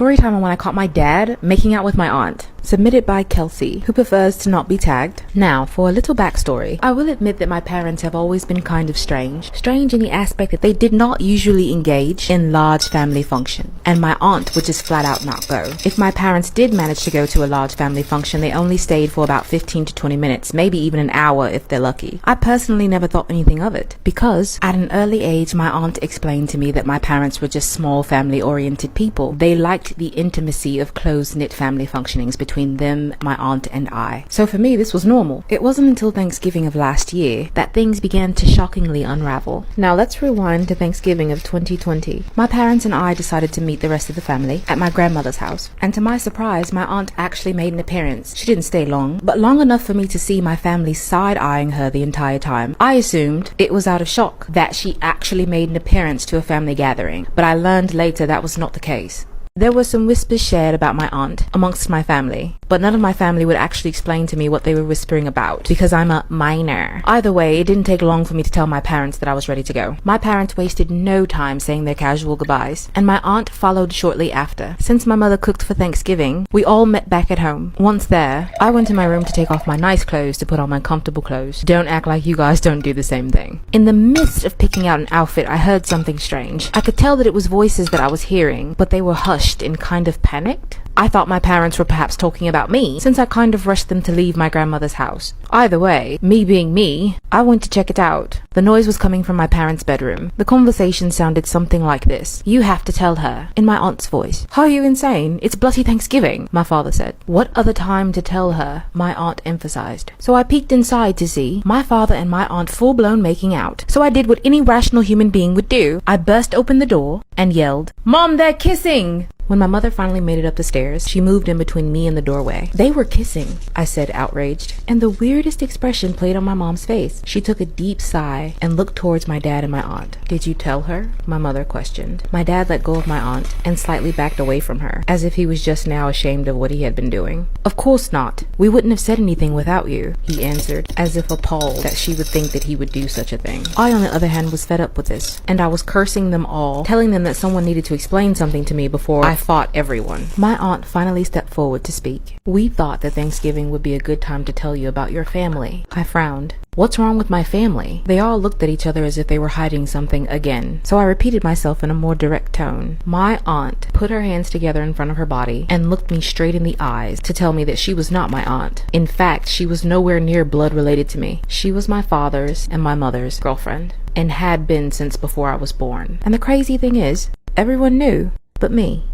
Storytime on when I caught my dad making out with my aunt. Submitted by Kelsey, who prefers to not be tagged. Now, for a little backstory. I will admit that my parents have always been kind of strange. Strange in the aspect that they did not usually engage in large family function. And my aunt would just flat out not go. If my parents did manage to go to a large family function, they only stayed for about 15 to 20 minutes, maybe even an hour if they're lucky. I personally never thought anything of it, because at an early age, my aunt explained to me that my parents were just small family-oriented people. They liked the intimacy of close-knit family functionings between them, my aunt, and I. So for me, this was normal. It wasn't until Thanksgiving of last year that things began to shockingly unravel. Now let's rewind to Thanksgiving of 2020. My parents and I decided to meet the rest of the family at my grandmother's house. And to my surprise, my aunt actually made an appearance. She didn't stay long, but long enough for me to see my family side-eyeing her the entire time. I assumed it was out of shock that she actually made an appearance to a family gathering, but I learned later that was not the case. There were some whispers shared about my aunt amongst my family, but none of my family would actually explain to me what they were whispering about, because I'm a minor. Either way, it didn't take long for me to tell my parents that I was ready to go. My parents wasted no time saying their casual goodbyes, and my aunt followed shortly after. Since my mother cooked for Thanksgiving, we all met back at home. Once there, I went to my room to take off my nice clothes to put on my comfortable clothes. Don't act like you guys don't do the same thing. In the midst of picking out an outfit, I heard something strange. I could tell that it was voices that I was hearing, but they were hushed and kind of panicked. I thought my parents were perhaps talking about me, since I kind of rushed them to leave my grandmother's house. Either way, me being me, I went to check it out. The noise was coming from my parents' bedroom. The conversation sounded something like this. "You have to tell her," in my aunt's voice. "Are you insane? It's bloody Thanksgiving," my father said. "What other time to tell her?" my aunt emphasized. So I peeked inside to see my father and my aunt full-blown making out. So I did what any rational human being would do. I burst open the door and yelled, "Mom, they're kissing!" When my mother finally made it up the stairs, she moved in between me and the doorway. "They were kissing," I said, outraged. And the weirdest expression played on my mom's face. She took a deep sigh and looked towards my dad and my aunt. "Did you tell her?" my mother questioned. My dad let go of my aunt and slightly backed away from her, as if he was just now ashamed of what he had been doing. "Of course not. We wouldn't have said anything without you," he answered, as if appalled that she would think that he would do such a thing. I, on the other hand, was fed up with this, and I was cursing them all, telling them that someone needed to explain something to me before I fought everyone. My aunt finally stepped forward to speak. "We thought that Thanksgiving would be a good time to tell you about your family." I frowned. What's wrong with my family? They all looked at each other as if they were hiding something again. So I repeated myself in a more direct tone. My aunt put her hands together in front of her body and looked me straight in the eyes to tell me that she was not my aunt. In fact, she was nowhere near blood related to me. She was my father's and my mother's girlfriend, and had been since before I was born. And the crazy thing is, everyone knew but me.